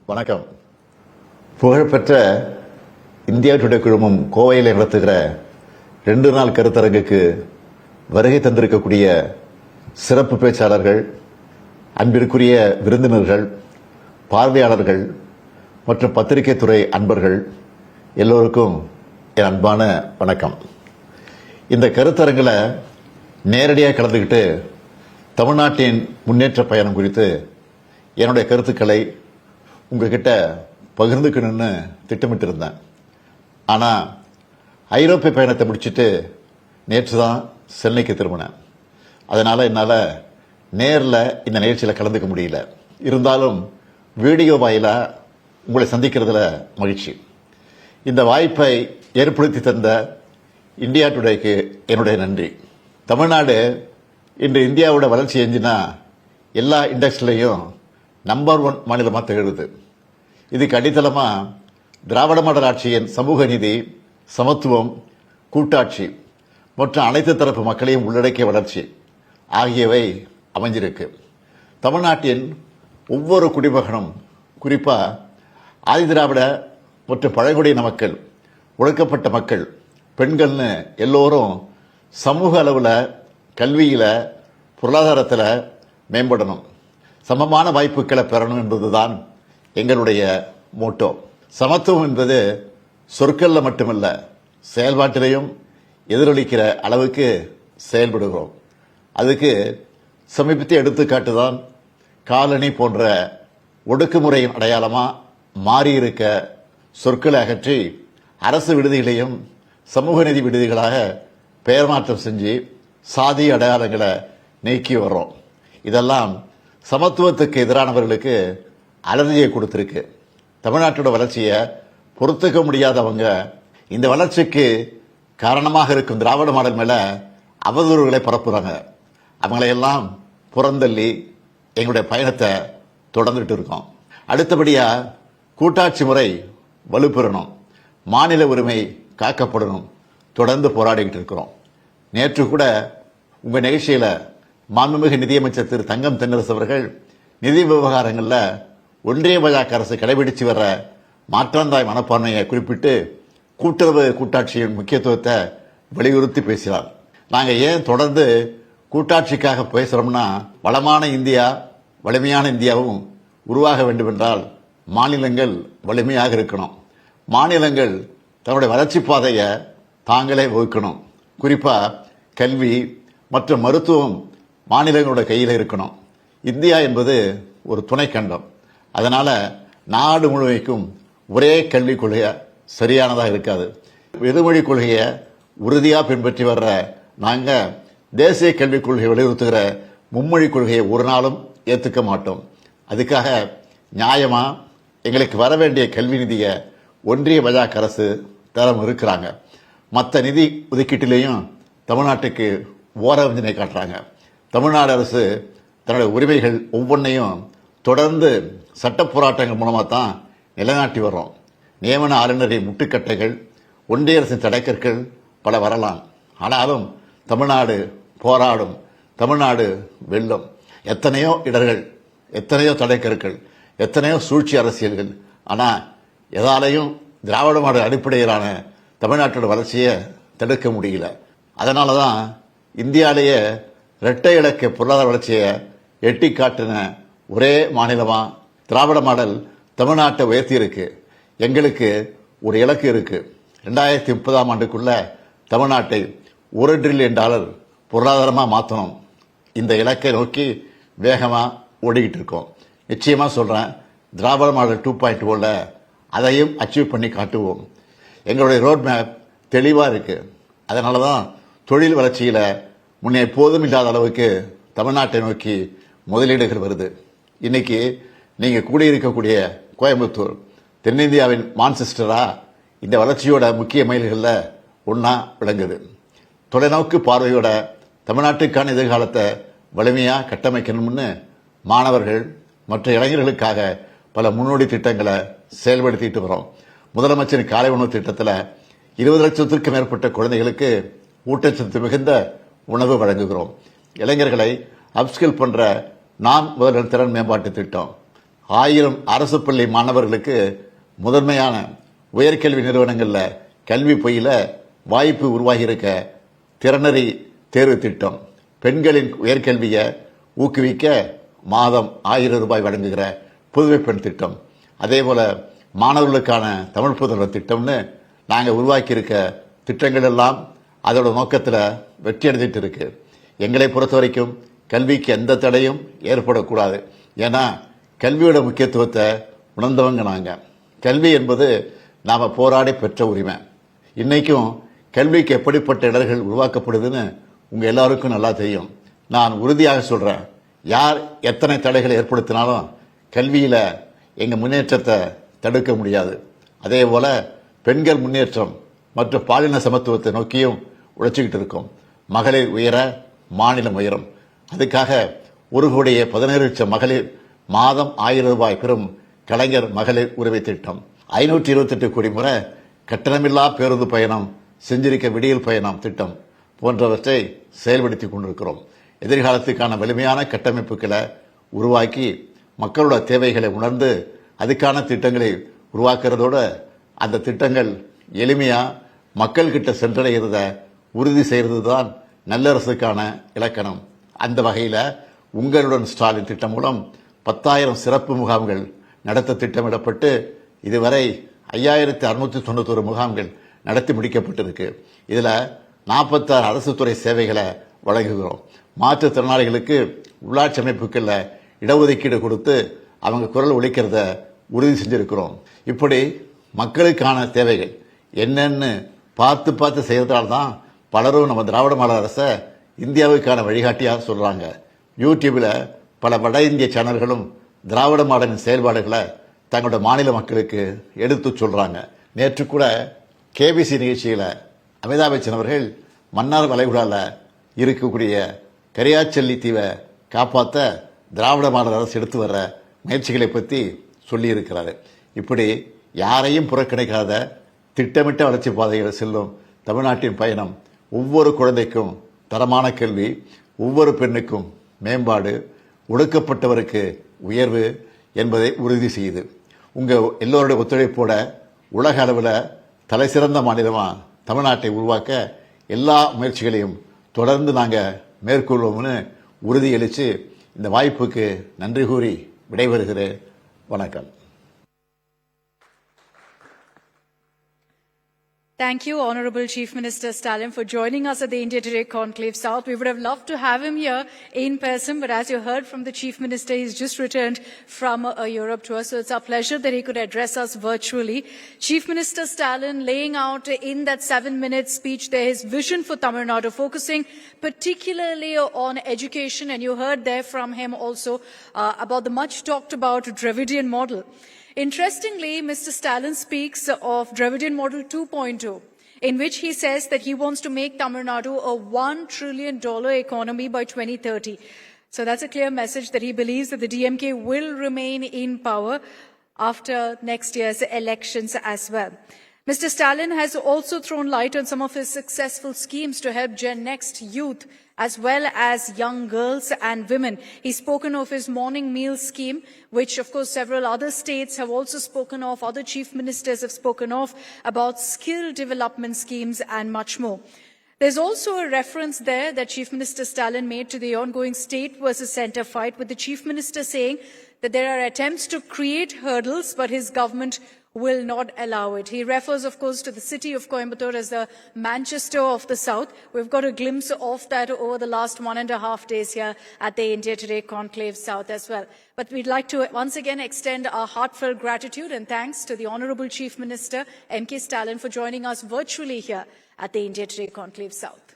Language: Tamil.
வணக்கம். புகழ்பெற்ற இந்தியா டுடே குழுமம் கோவையில் நடத்துகிற 2 நாள் கருத்தரங்குக்கு வருகை தந்திருக்கக்கூடிய சிறப்பு பேச்சாளர்கள், அன்பிற்குரிய விருந்தினர்கள், பார்வையாளர்கள் மற்றும் பத்திரிகை துறை அன்பர்கள் எல்லோருக்கும் என் அன்பான வணக்கம். இந்த கருத்தரங்கில் நேரடியாக கலந்துக்கிட்டு தமிழ்நாட்டின் முன்னேற்ற பயணம் குறித்து என்னுடைய கருத்துக்களை உங்ககிட்ட பகிர்ந்துக்கணும்னு திட்டமிட்டிருந்தேன். ஆனால் ஐரோப்பிய பயணத்தை முடிச்சுட்டு நேற்று தான் சென்னைக்கு திரும்பினேன். அதனால் என்னால் நேரில் இந்த நிகழ்ச்சியில் கலந்துக்க முடியல. இருந்தாலும் வீடியோ வாயிலாக உங்களை சந்திக்கிறதுல மகிழ்ச்சி. இந்த வாய்ப்பை ஏற்படுத்தி தந்த இந்தியா டுடேக்கு என்னுடைய நன்றி. தமிழ்நாடு இன்று இந்தியாவோட வளர்ச்சி எஞ்சினா எல்லா இண்டெக்ஸ்லையும் நம்பர் 1 மாநிலமாக திகழுது. இதுக்கு அடித்தளமாக திராவிட மாடல் ஆட்சியின் சமூக நீதி, சமத்துவம், கூட்டாட்சி மற்றும் அனைத்து தரப்பு மக்களையும் உள்ளடக்கிய வளர்ச்சி ஆகியவை அமைஞ்சிருக்கு. தமிழ்நாட்டின் ஒவ்வொரு குடிமகனும், குறிப்பாக ஆதிதிராவிட மற்றும் பழங்குடியின மக்கள், ஒடுக்கப்பட்ட மக்கள், பெண்கள்னு எல்லோரும் சமூக அளவில், கல்வியில், பொருளாதாரத்தில் மேம்படணும், சமமான வாய்ப்புகளை பெறணும் என்பதுதான் எங்களுடைய மோட்டோ. சமத்துவம் என்பது சொற்கள்ல மட்டுமல்ல, செயல்பாட்டிலையும் எதிரொலிக்கிற அளவுக்கு செயல்படுகிறோம். அதுக்கு சமீபத்திய எடுத்துக்காட்டு தான் காலனி போன்ற ஒடுக்குமுறையின் அடையாளமாக மாறியிருக்க சொற்களை அகற்றி அரசு விடுதிகளையும் சமூக நீதி விடுதிகளாக பெயர் மாற்றம் செஞ்சு சாதி அடையாளங்களை நீக்கி வர்றோம். இதெல்லாம் சமத்துவத்துக்கு எதிரானவர்களுக்கு அலர்ஜியை கொடுத்திருக்கு. தமிழ்நாட்டோட வளர்ச்சியை பொறுத்துக்க முடியாதவங்க இந்த வளர்ச்சிக்கு காரணமாக இருக்கும் திராவிட மாடல் மேல அவதூறுகளை பரப்புறாங்க. அவங்களையெல்லாம் புறந்தள்ளி எங்களுடைய பயணத்தை தொடர்ந்துட்டு இருக்கோம். அடுத்தபடியா கூட்டாட்சி முறை வலுப்பெறணும், மாநில உரிமை காக்கப்படணும், தொடர்ந்து போராடிக்கிட்டு இருக்கிறோம். நேற்று கூட உங்க நிகழ்ச்சியில மாண்புமிகு நிதியமைச்சர் திரு தங்கம் தென்னரசு அவர்கள் நிதி விவகாரங்களில் ஒன்றிய பாஜக அரசு கடைபிடிச்சு வர்ற மாற்றாந்தாய் மனப்பான்மையை குறிப்பிட்டு கூட்டுறவு கூட்டாட்சியின் முக்கியத்துவத்தை வலியுறுத்தி பேசினார். நாங்கள் ஏன் தொடர்ந்து கூட்டாட்சிக்காக பேசுறோம்னா, வளமான இந்தியா, வலிமையான இந்தியாவும் உருவாக வேண்டும் என்றால் மாநிலங்கள் வலிமையாக இருக்கணும். மாநிலங்கள் தன்னுடைய வளர்ச்சி பாதையை தாங்களே வகுக்கணும். குறிப்பாக கல்வி மற்றும் மருத்துவம் மாநிலங்களோட கையில் இருக்கணும். இந்தியா என்பது ஒரு துணைக்கண்டம். அதனால நாடு முழுமைக்கும் ஒரே கல்விக் கொள்கை சரியானதாக இருக்காது. இருமொழி கொள்கையை உறுதியாக பின்பற்றி வர்ற நாங்கள் தேசிய கல்விக் கொள்கையை வலியுறுத்துகிற மும்மொழி கொள்கையை ஒரு நாளும் ஏற்றுக்க மாட்டோம். அதுக்காக நியாயமா எங்களுக்கு வர வேண்டிய கல்வி நிதியை ஒன்றிய பாஜக அரசு தரம் இருக்கிறாங்க. மற்ற நிதி ஒதுக்கீட்டிலையும் தமிழ்நாட்டுக்கு ஓரவஞ்சனை காட்டுறாங்க. தமிழ்நாடு அரசு தன்னுடைய உரிமைகள் ஒவ்வொன்றையும் தொடர்ந்து சட்ட போராட்டங்கள் மூலமாக தான் நிலைநாட்டி வர்றோம். நியமன ஆளுநரின் முட்டுக்கட்டைகள், ஒன்றிய அரசின் தடைக்கற்கள் பல வரலாம். ஆனாலும் தமிழ்நாடு போராடும், தமிழ்நாடு வெல்லும். எத்தனையோ இடர்கள், எத்தனையோ தடைக்கற்கள், எத்தனையோ சூழ்ச்சி அரசியல்கள், ஆனால் எதாலையும் திராவிட மாடல் அடிப்படையிலான தமிழ்நாட்டோட வளர்ச்சியை தடுக்க முடியல. அதனால தான் இந்தியாவிலேயே இரட்டை இலக்க பொருளாதார வளர்ச்சியை எட்டி காட்டின ஒரே மாநிலமா திராவிட மாடல் தமிழ்நாட்டை உயர்த்தி இருக்கு. எங்களுக்கு ஒரு இலக்கு இருக்கு. 2030ஆம் ஆண்டுக்குள்ள தமிழ்நாட்டை $1 டிரில்லியன் பொருளாதாரமாக மாற்றணும். இந்த இலக்கை நோக்கி வேகமாக ஓடிக்கிட்டு இருக்கோம். நிச்சயமா சொல்றேன், திராவிட மாடல் 2.0ல அதையும் அச்சீவ் பண்ணி காட்டுவோம். எங்களுடைய ரோட் மேப் தெளிவாக இருக்கு. அதனால தான் தொழில் வளர்ச்சியில முன்னே எப்போதும் இல்லாத அளவுக்கு தமிழ்நாட்டை நோக்கி முதலீடுகள் வருது. இன்னைக்கு நீங்க கூடியிருக்கக்கூடிய கோயம்புத்தூர் தென்னிந்தியாவின் மான்செஸ்டரா இந்த வளர்ச்சியோட முக்கிய மைல்களில் ஒன்னா விளங்குது. தொலைநோக்கு பார்வையோட தமிழ்நாட்டுக்கான எதிர்காலத்தை வலிமையா கட்டமைக்கணும்னு மாணவர்கள் மற்ற இளைஞர்களுக்காக பல முன்னோடி திட்டங்களை செயல்படுத்திட்டு வரோம். முதலமைச்சரின் காலை உணவு திட்டத்தில் 20 லட்சத்திற்கும் மேற்பட்ட குழந்தைகளுக்கு ஊட்டச்சத்து மிகுந்த உணவு வழங்குகிறோம். இளைஞர்களை அப்ஸ்கில் பண்ற நான் முதல்வர் திறன் மேம்பாட்டு திட்டம், 1000 அரசு பள்ளி மாணவர்களுக்கு முதன்மையான உயர்கல்வி நிறுவனங்களில் கல்வி பயில வாய்ப்பு உருவாகியிருக்க திறனறி தேர்வு திட்டம், பெண்களின் உயர்கல்வியை ஊக்குவிக்க மாதம் 1000 ரூபாய் வழங்குகிற புதுமை பெண் திட்டம், அதே போல மாணவர்களுக்கான தமிழ் புதல்வர் திட்டம்னு நாங்கள் உருவாக்கியிருக்க திட்டங்கள் எல்லாம் அதோட நோக்கத்தில் வெற்றி அடைஞ்சிட்டு இருக்கு. எங்களை பொறுத்த வரைக்கும் கல்விக்கு எந்த தடையும் ஏற்படக்கூடாது. ஏன்னா கல்வியோட முக்கியத்துவத்தை உணர்ந்தவங்க நாங்கள். கல்வி என்பது நாம போராடி பெற்ற உரிமை. இன்னைக்கும் கல்விக்கு எப்படிப்பட்ட இடர்கள் உருவாக்கப்படுதுன்னு உங்க எல்லாருக்கும் நல்லா தெரியும். நான் உறுதியாக சொல்றேன், யார் எத்தனை தடைகளை ஏற்படுத்தினாலும் கல்வியில எங்க முன்னேற்றத்தை தடுக்க முடியாது. அதே போல பெண்கள் முன்னேற்றம் மற்றும் பாலின சமத்துவத்தை நோக்கியும் உழைச்சிக்கிட்டு இருக்கோம். மகளிர் உயர மாநிலம் உயரும். அதுக்காக 1,17,00,000 மகளிர் மாதம் 1000 ரூபாய் பெறும் கலைஞர் மகளிர் உரிமை திட்டம், 528 கோடி முறை கட்டணமில்லா பேருந்து பயணம், செஞ்சிருக்க விடியல் பயணம் திட்டம் போன்றவற்றை செயல்படுத்தி கொண்டிருக்கிறோம். எதிர்காலத்துக்கான வலிமையான கட்டமைப்புகளை உருவாக்கி மக்களோட தேவைகளை உணர்ந்து அதுக்கான திட்டங்களை உருவாக்குறதோட அந்த திட்டங்கள் எளிமையா மக்கள் கிட்ட சென்றடைகிறத உறுதி செய்கிறது தான் நல்லரசுக்கான இலக்கணம். அந்த வகையில் உங்களுடன் ஸ்டாலின் திட்டம் மூலம் 10,000 சிறப்பு முகாம்கள் நடத்த திட்டமிடப்பட்டு இதுவரை 5,691 முகாம்கள் நடத்தி முடிக்கப்பட்டிருக்கு. இதுல 46 அரசு துறை சேவைகளை வழங்குகிறோம். மாற்றுத்திறனாளிகளுக்கு உள்ளாட்சி அமைப்புகளில் இடஒதுக்கீடு கொடுத்து அவங்க குரல் ஒலிக்கிறத உறுதி செஞ்சிருக்கிறோம். இப்படி மக்களுக்கான தேவைகள் என்னன்னு பார்த்து பார்த்து செய்யறதால்தான் பலரும் நம்ம திராவிட மாடல் அரசை இந்தியாவுக்கான வழிகாட்டியாக சொல்றாங்க. யூடியூப்ல பல வட இந்திய சேனல்களும் திராவிட மாடலின் செயல்பாடுகளை தங்களோட மாநில மக்களுக்கு எடுத்து சொல்றாங்க. நேற்று கூட கேபிசி நிகழ்ச்சியில அமிதாப் பச்சன் அவர்கள் மன்னார் வளைகுடால இருக்கக்கூடிய கரியாச்செல்லி தீவை காப்பாற்ற திராவிட மாடல் அரசு எடுத்து வர்ற முயற்சிகளை பற்றி சொல்லி இருக்கிறாரு. இப்படி யாரையும் புறக்கணிக்காத திட்டமிட்ட வளர்ச்சி பாதையில் செல்லும் தமிழ்நாட்டின் பயணம் ஒவ்வொரு குழந்தைக்கும் தரமான கல்வி, ஒவ்வொரு பெண்ணுக்கும் மேம்பாடு, ஒடுக்கப்பட்டவருக்கு உயர்வு என்பதை உறுதி செய்யுது. உங்க எல்லோருடைய ஒத்துழைப்போட உலக அளவில் தலை சிறந்த மாநிலமா தமிழ்நாட்டை உருவாக்க எல்லா முயற்சிகளையும் தொடர்ந்து நாங்கள் மேற்கொள்வோம்னு உறுதியளித்து இந்த வாய்ப்புக்கு நன்றி கூறி விடைபெறுகிறேன். வணக்கம். Thank you, Honorable Chief Minister Stalin, for joining us at the India Today Conclave South. We would have loved to have him here in person, but as you heard from the Chief Minister, he's just returned from a Europe tour, so it's our pleasure that he could address us virtually. Chief Minister Stalin laying out in that 7-minute speech there his vision for Tamil Nadu, focusing particularly on education, and you heard there from him also about the much talked about Dravidian model. Interestingly, Mr. Stalin speaks of Dravidian Model 2.0, in which he says that he wants to make Tamil Nadu a $1 trillion economy by 2030. So that's a clear message that he believes that the DMK will remain in power after next year's elections as well. Mr. Stalin has also thrown light on some of his successful schemes to help Gen Next youth as well as young girls and women. He's spoken of his morning meal scheme, which of course several other states have also spoken of, other chief ministers have spoken of, about skill development schemes and much more. There's also a reference there that Chief Minister Stalin made to the ongoing state versus centre fight, with the Chief Minister saying that there are attempts to create hurdles, but his government will not allow it. He refers, of course, to the city of Coimbatore as the Manchester of the South. We've got a glimpse of that over the last 1.5 days here at the India Today Conclave South as well. But we'd like to once again extend our heartfelt gratitude and thanks to the Honourable Chief Minister, M.K. Stalin, for joining us virtually here at the India Today Conclave South.